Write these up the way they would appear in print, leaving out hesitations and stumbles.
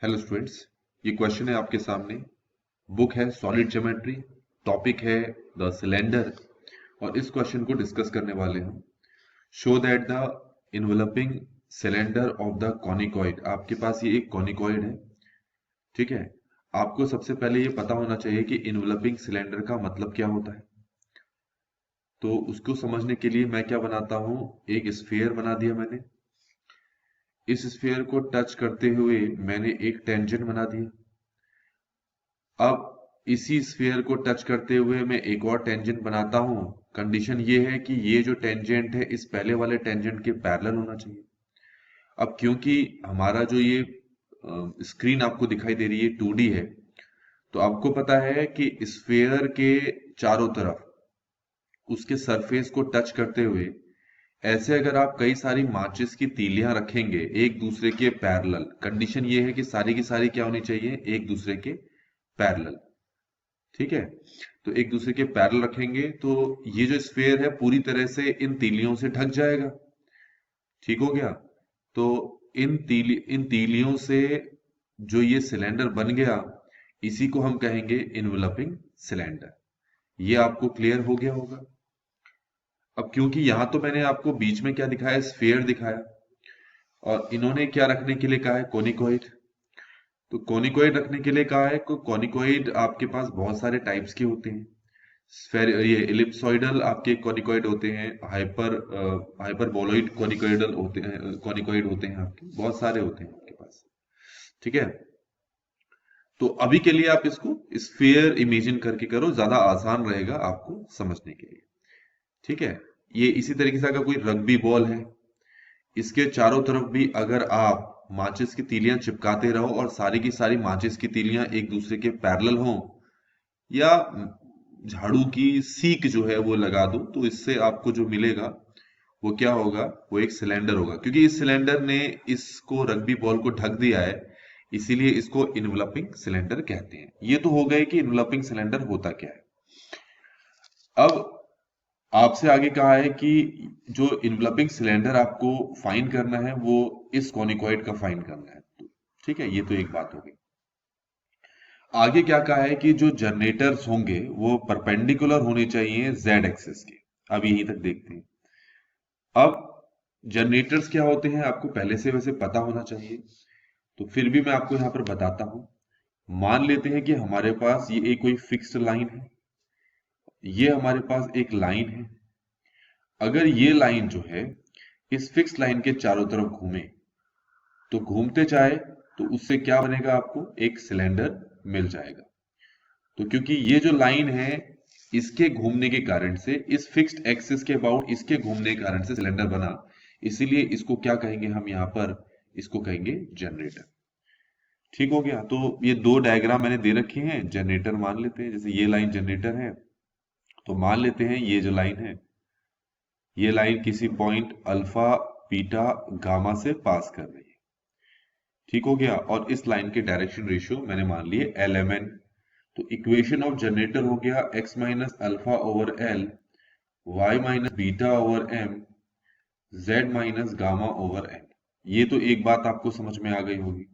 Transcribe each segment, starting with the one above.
Hello students, ये question है आपके सामने। बुक है सॉलिड ज्योमेट्री, टॉपिक है द सिलेंडर और इस क्वेश्चन को डिस्कस करने वाले हम। Show that the enveloping cylinder of the conicoid. आपके पास ये एक कॉनिकॉइड है, ठीक है। आपको सबसे पहले ये पता होना चाहिए कि इन्वेलपिंग सिलेंडर का मतलब क्या होता है। तो उसको समझने के लिए मैं क्या बनाता हूं, एक स्फीयर बना दिया मैंने। इस स्फीयर को टच करते हुए मैंने एक टेंजेंट बना दिया। अब इसी स्फीयर को टच करते हुए मैं एक और टेंजेंट बनाता हूं। कंडीशन ये है कि ये जो टेंजेंट है इस पहले वाले टेंजेंट के पैरेलल होना चाहिए। अब क्योंकि हमारा जो ये स्क्रीन आपको दिखाई दे रही है 2D है, तो आपको पता है कि स्फीयर के चारों तरफ उसके सरफेस को टच करते हुए ऐसे अगर आप कई सारी माचिस की तीलियां रखेंगे एक दूसरे के पैरेलल, कंडीशन ये है कि सारी की सारी क्या होनी चाहिए, एक दूसरे के पैरेलल, ठीक है। तो एक दूसरे के पैरेलल रखेंगे तो ये जो स्फीयर है पूरी तरह से इन तीलियों से ढक जाएगा, ठीक हो गया। तो इन तीलियों से जो ये सिलेंडर बन गया, इसी को हम कहेंगे इन्वेलपिंग सिलेंडर। ये आपको क्लियर हो गया होगा। अब क्योंकि यहां तो मैंने आपको बीच में क्या दिखाया, स्फीयर दिखाया, और इन्होंने क्या रखने के लिए कहा है, कोनिकॉइड। तो कोनिकॉइड रखने के लिए कहा है, कोनिकॉइड आपके पास बहुत सारे टाइप्स के होते हैं। ये इलिप्सॉइडल आपके कॉनिकॉइड होते हैं, हाइपरबोलॉइड कॉनिकॉइड होते हैं आपके, बहुत सारे होते हैं आपके पास, ठीक है। तो अभी के लिए आप इसको स्फीयर इमेजिन करके करो, ज्यादा आसान रहेगा आपको समझने के लिए, ठीक है। ये इसी तरीके से अगर कोई रग्बी बॉल है, इसके चारों तरफ भी अगर आप माचिस की तीलियां चिपकाते रहो और सारी की सारी माचिस की तीलियां एक दूसरे के पैरेलल हों, या झाड़ू की सीक जो है वो लगा दो, तो इससे आपको जो मिलेगा वो क्या होगा, वो एक सिलेंडर होगा। क्योंकि इस सिलेंडर ने इसको रग्बी बॉल को ढक दिया है, इसीलिए इसको इन्वेलपिंग सिलेंडर कहते हैं। ये तो हो गए कि इन्वेलपिंग सिलेंडर होता क्या है। अब आपसे आगे कहा है कि जो इन्वेलपिंग सिलेंडर आपको फाइंड करना है वो इस कॉनिकॉइड का फाइंड करना है, तो ठीक है, ये तो एक बात हो गई। आगे क्या कहा है कि जो जनरेटर्स होंगे वो परपेंडिकुलर होने चाहिए जेड एक्सिस के। अब यहीं तक देखते हैं। अब जनरेटर्स क्या होते हैं आपको पहले से वैसे पता होना चाहिए, तो फिर भी मैं आपको यहां पर बताता हूं। मान लेते हैं कि हमारे पास ये एक कोई फिक्स्ड लाइन है, ये हमारे पास एक लाइन है। अगर ये लाइन जो है इस फिक्स लाइन के चारों तरफ घूमे, तो घूमते जाए, तो उससे क्या बनेगा, आपको एक सिलेंडर मिल जाएगा। तो क्योंकि ये जो लाइन है इसके घूमने के कारण से, इस फिक्स्ड एक्सिस के अबाउट इसके घूमने के कारण से सिलेंडर बना, इसीलिए इसको क्या कहेंगे हम यहां पर, इसको कहेंगे जनरेटर। ठीक हो गया। तो ये दो डायग्राम मैंने दे रखे हैं, जनरेटर मान लेते हैं। जैसे ये लाइन जनरेटर है, तो मान लेते हैं ये जो लाइन है, ये लाइन किसी पॉइंट अल्फा बीटा गामा से पास कर रही है, ठीक हो गया। और इस लाइन के डायरेक्शन रेशियो मैंने मान लिए LMN। तो इक्वेशन ऑफ जनरेटर हो गया x minus alpha over L, y minus beta over m, z minus gamma over n। ये तो एक बात आपको समझ में आ गई होगी।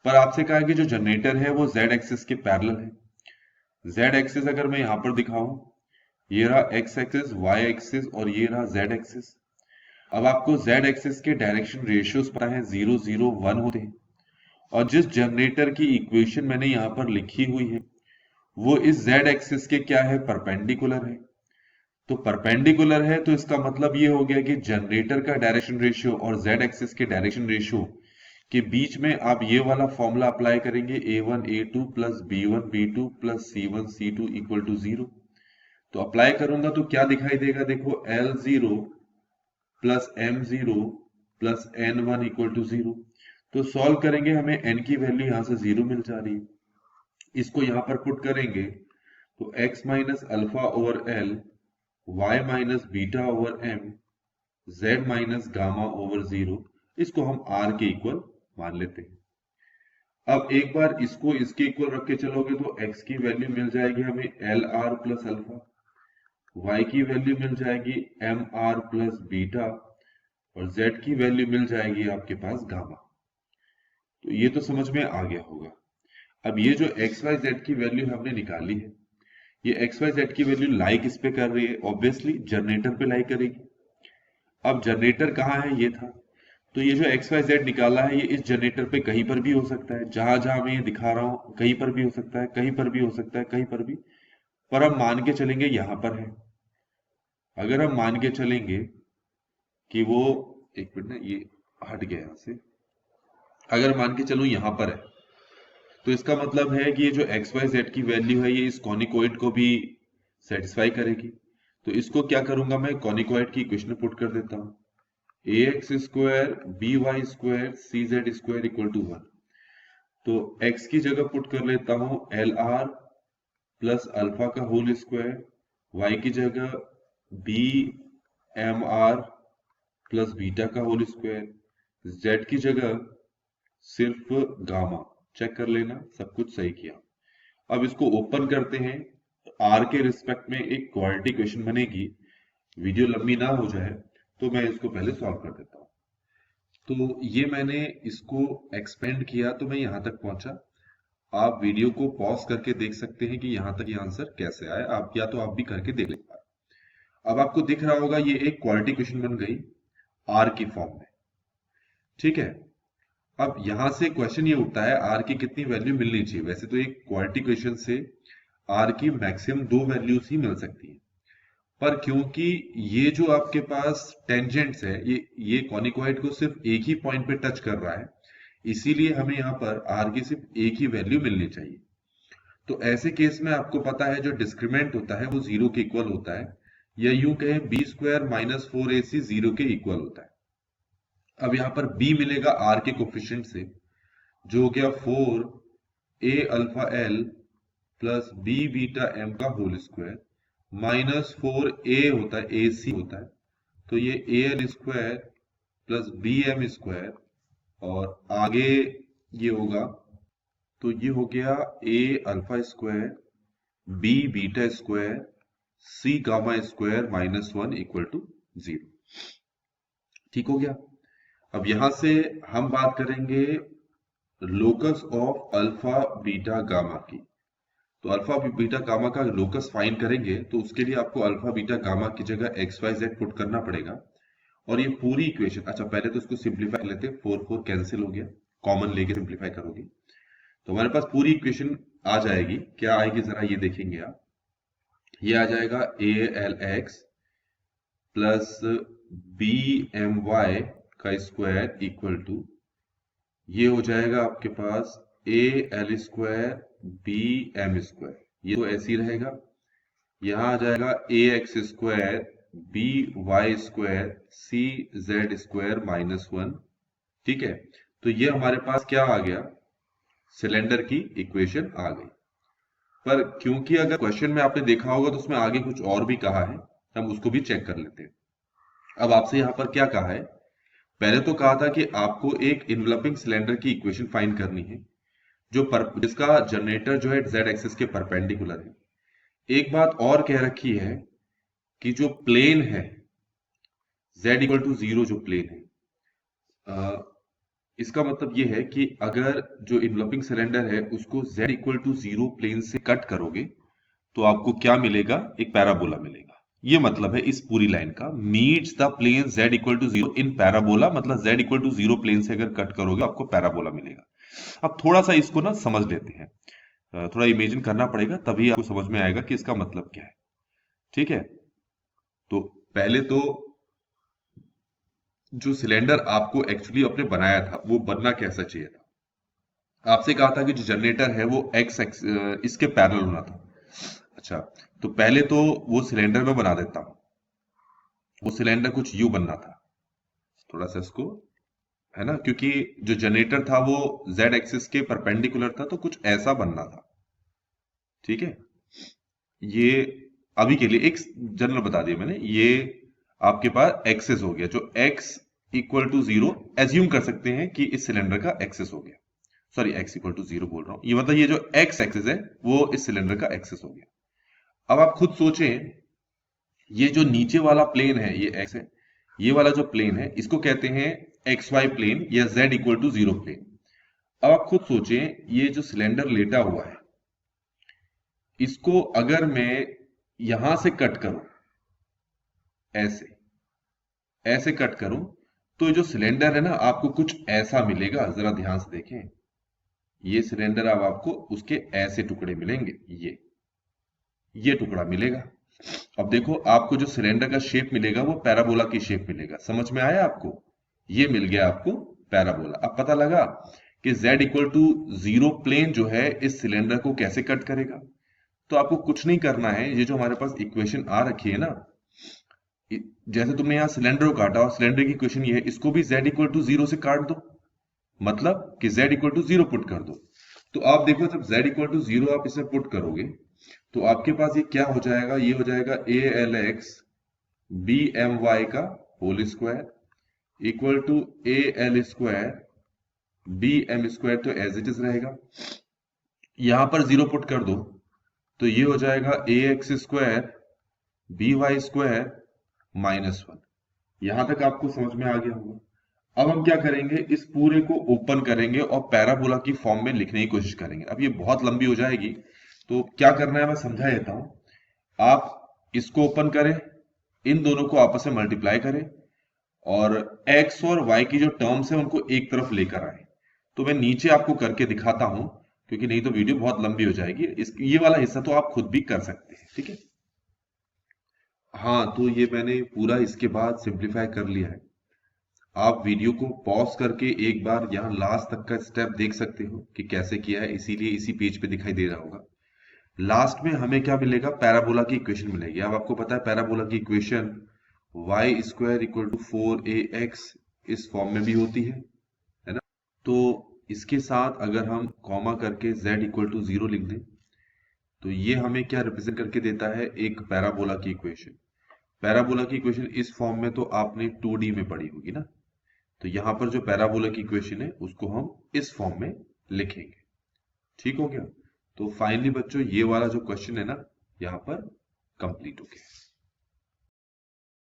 पर आपसे कहा है कि जो जनरेटर है वो z एक्सिस के पैरेलल है। z एक्सिस अगर मैं यहां पर दिखाऊं, ये रहा x एक्सिस, y एक्सिस और ये रहा z एक्सिस। अब आपको z एक्सिस के डायरेक्शन रेशियोज पता है, 0 0 1 होते हैं। और जिस जनरेटर की इक्वेशन मैंने यहां पर लिखी हुई है वो इस z एक्सिस के क्या है, परपेंडिकुलर है। तो परपेंडिकुलर है तो इसका मतलब ये हो गया कि जनरेटर का डायरेक्शन रेशियो और z एक्सिस के डायरेक्शन रेशियो के बीच में आप ये वाला फॉर्मूला अप्लाई करेंगे, a1 a2 plus b1 b2 plus c1 c2 equal to 0। तो अप्लाई करूंगा तो क्या दिखाई देगा, देखो L0 plus M0 plus N1 equal to 0। तो सॉल्व करेंगे, हमें n की वैल्यू यहां से 0 मिल जा रही है। इसको यहां पर पुट करेंगे तो x minus alpha over L, y minus beta over m, z minus gamma over 0, इसको हम r के इक्वल मान लेते हैं। अब एक बार इसको इसके इक्वल रख के चलोगे तो x की वैल्यू मिल जाएगी हमें LR प्लस अल्फा, y की वैल्यू मिल जाएगी MR प्लस बीटा और z की वैल्यू मिल जाएगी आपके पास गामा। तो ये तो समझ में आ गया होगा। अब ये जो एक्स वाई जेड की वैल्यू हमने निकाली है, ये एक्स वाई जेड की वैल्यू लाई किस पे कर रही है? ऑब्वियसली जनरेटर पे लाई करेगी। अब जनरेटर कहाँ है? ये था। तो ये जो एक्स वाई जेड निकाला है, ये इस जनरेटर पे कहीं पर भी हो सकता है, जहां जहां मैं ये दिखा रहा हूं कहीं पर भी हो सकता है, कहीं पर भी हो सकता है, कहीं पर भी। पर हम मान के चलेंगे यहां पर है। अगर हम मान के चलेंगे कि वो, एक मिनट ना, ये हट गया यहां से। अगर मान के चलूं यहां पर है, तो इसका मतलब है कि ये जो एक्स वाई जेड की वैल्यू है, ये इस कॉनिकॉइड को भी सेटिस्फाई करेगी। तो इसको क्या करूंगा मैं? कॉनिकॉइड की इक्वेशन में पुट कर देता हूं। A X square B Y square C Z square equal to 1। तो x की जगह पुट कर लेता हूं एल आर प्लस अल्फा का होल स्क्वायर, y की जगह B M R plus beta का होल स्क्वायर, z की जगह सिर्फ गामा। चेक कर लेना सब कुछ सही किया। अब इसको ओपन करते हैं। r के रिस्पेक्ट में एक क्वाड्रेटिक इक्वेशन बनेगी। वीडियो लंबी ना हो जाए तो मैं इसको पहले सॉल्व कर देता हूं। तो ये मैंने इसको एक्सपेंड किया तो मैं यहां तक पहुंचा। आप वीडियो को पॉज करके देख सकते हैं कि यहां तक ये आंसर कैसे आया। आप या तो आप भी करके देख लें। अब आपको दिख रहा होगा ये एक क्वाड्रेटिक इक्वेशन बन गई आर की फॉर्म में। ठीक है। अब यहां से क्वेश्चन ये उठता है आर की कितनी वैल्यू मिलनी चाहिए। वैसे तो एक क्वाड्रेटिक इक्वेशन से आर की मैक्सिमम 2 वैल्यूज ही मिल सकती है, पर क्योंकि ये जो आपके पास टेंजेंट्स है, ये कॉनिकॉइड को सिर्फ एक ही पॉइंट पे टच कर रहा है, इसीलिए हमें यहाँ पर आर की सिर्फ एक ही वैल्यू मिलनी चाहिए। तो ऐसे केस में आपको पता है जो डिस्क्रिमेंट होता है वो 0 के इक्वल होता है, या यूं कहें बी स्क्वायर माइनस 4ac 0 के इक्वल होता है। अब यहां पर b मिलेगा r के कोफिशिएंट से, जो हो गया 4a alpha L plus b beta m का होल स्क्वायर माइनस 4a होता है, ac होता है, तो ये al square plus bm square, और आगे ये होगा, तो ये हो गया a alpha square b beta square c gamma square minus 1 equal to 0। ठीक हो गया। अब यहां से हम बात करेंगे locus of alpha beta gamma की। तो अल्फा बीटा गामा का लोकस फाइंड करेंगे तो उसके लिए आपको अल्फा बीटा गामा की जगह एक्स वाई जेड पुट करना पड़ेगा। और ये पूरी इक्वेशन, अच्छा पहले तो इसको सिंप्लीफाई कर लेते हैं। 4 4 कैंसिल हो गया, कॉमन लेके सिंप्लीफाई करोगे तो हमारे पास पूरी इक्वेशन आ जाएगी। क्या आएगी जरा ये देखेंगे आप। ये आ जाएगा A L X plus B M Y का स्क्वायर इक्वल टू, ये हो जाएगा आपके पास A L square B M square, ये तो ऐसे ही रहेगा। यहां आ जाएगा A X square B Y square C Z square minus 1। ठीक है। तो ये हमारे पास क्या आ गया? सिलेंडर की इक्वेशन आ गई। पर क्योंकि अगर क्वेश्चन में आपने देखा होगा तो उसमें आगे कुछ और भी कहा है, हम उसको भी चेक कर लेते हैं। अब आपसे यहां पर क्या कहा है? पहले तो कहा था कि आपको एक इन्वेलपिंग सिलेंडर की इक्वेशन फाइंड करनी है जिसका जनरेटर जो है जेड एक्सिस के परपेंडिकुलर है। एक बात और कह रखी है कि जो प्लेन है z इक्वल टू 0, जो प्लेन है, इसका मतलब ये है कि अगर जो इन्वेलपिंग सिलेंडर है उसको z इक्वल टू 0 प्लेन से कट करोगे तो आपको क्या मिलेगा? एक पैराबोला मिलेगा। ये मतलब है इस पूरी लाइन का, meets the plane z equal to 0 in parabola, मतलब z इक्वल टू 0 प्लेन से अगर कट करोगे आपको पैराबोला मिलेगा। अब थोड़ा सा इसको ना समझ लेते हैं, थोड़ा इमेजिन करना पड़ेगा तभी आपको समझ में आएगा कि इसका मतलब क्या है। ठीक है। तो पहले तो जो सिलेंडर आपको एक्चुअली अपने बनाया था वो बनना कैसा चाहिए था? आपसे कहा था कि जो जनरेटर है वो एक्स इसके पैरेलल होना था। अच्छा, तो पहले तो वो सिलेंडर में बना देता हूं। वो सिलेंडर कुछ यू बनना था, थोड़ा सा इसको, है ना, क्योंकि जो जनरेटर था वो जेड एक्सिस के परपेंडिकुलर था, तो कुछ ऐसा बनना था। ठीक है। ये अभी के लिए एक जनरल बता दिया मैंने। ये आपके पास एक्सेस हो गया, जो x इक्वल टू 0 एज्यूम कर सकते हैं कि इस सिलेंडर का एक्सेस हो गया। सॉरी, x इक्वल टू 0 बोल रहा हूं, ये मतलब ये जो x एक्सेस है वो इस सिलेंडर का एक्सेस हो गया। अब आप खुद सोचें, ये जो नीचे वाला प्लेन है ये x है, ये वाला जो प्लेन है इसको कहते हैं xy प्लेन या z इक्वल टू 0 प्लेन। अब आप खुद सोचें, ये जो सिलेंडर लेटा हुआ है, इसको अगर मैं यहां से कट करूं, ऐसे ऐसे कट करूं, तो जो सिलेंडर है ना, आपको कुछ ऐसा मिलेगा। जरा ध्यान से देखें, ये सिलेंडर अब आपको उसके ऐसे टुकड़े मिलेंगे, ये टुकड़ा मिलेगा। अब देखो, आपको जो सिलेंडर का शेप मिलेगा वो पैराबोला की शेप मिलेगा। समझ में आया आपको? ये मिल गया आपको पैराबोला। अब पता लगा कि z इक्वल टू 0 प्लेन जो है इस सिलेंडर को कैसे कट करेगा। तो आपको कुछ नहीं करना है, ये जो हमारे पास इक्वेशन आ रखी है ना, जैसे तुमने यहाँ सिलेंडर को काटा और सिलेंडर की इक्वेशन ये है, इसको भी z इक्वल टू 0 से काट दो, मतलब कि z इक्वल टू 0 पुट कर दो। तो आप देखो, जब z इक्वल टू 0 आप इसे पुट करोगे तो आपके पास ये क्या हो जाएगा, ये हो जाएगा ALX BMY का whole square equal to AL square BM square, तो एज इट इज रहेगा। यहां पर 0 पुट कर दो तो ये हो जाएगा AX स्क्वायर BY स्क्वायर -1। यहां तक आपको समझ में आ गया होगा। अब हम क्या करेंगे, इस पूरे को ओपन करेंगे और पैराबोला की फॉर्म में लिखने की कोशिश करेंगे। अब ये बहुत लंबी हो जाएगी, तो क्या करना है मैं समझा देता हूं। आप इसको ओपन करें, इन दोनों को आपस में मल्टीप्लाई करें और x और y की जो टर्म्स है उनको एक तरफ लेकर आए। तो मैं नीचे आपको करके दिखाता हूं, क्योंकि नहीं तो वीडियो बहुत लंबी हो जाएगी। ये वाला हिस्सा तो आप खुद भी कर सकते हैं, ठीक है। हाँ, तो ये मैंने पूरा इसके बाद सिंप्लीफाई कर लिया है। आप वीडियो को पॉज करके एक बार यहाँ लास्ट तक का स्टेप देख सकते हो कि कैसे किया है, इसीलिए इसी पेज पे दिखाई दे रहा होगा। लास्ट में हमें क्या मिलेगा, पैराबोला की इक्वेशन मिलेगी। अब आपको पता है पैराबोला की equation y square equal to 4ax इस फॉर्म में भी होती है ना। तो इसके साथ अगर हम कॉमा करके z इक्वल टू 0 लिख दें तो ये हमें क्या रिप्रेजेंट करके देता है, एक पैराबोला की इक्वेशन। पैराबोला की इक्वेशन इस फॉर्म में तो आपने 2D में पढ़ी होगी ना। तो यहां पर जो पैराबोला की इक्वेशन है उसको हम इस फॉर्म में लिखेंगे। ठीक हो गया। तो फाइनली बच्चों, ये वाला जो क्वेश्चन है ना, यहाँ पर कंप्लीट हो गया।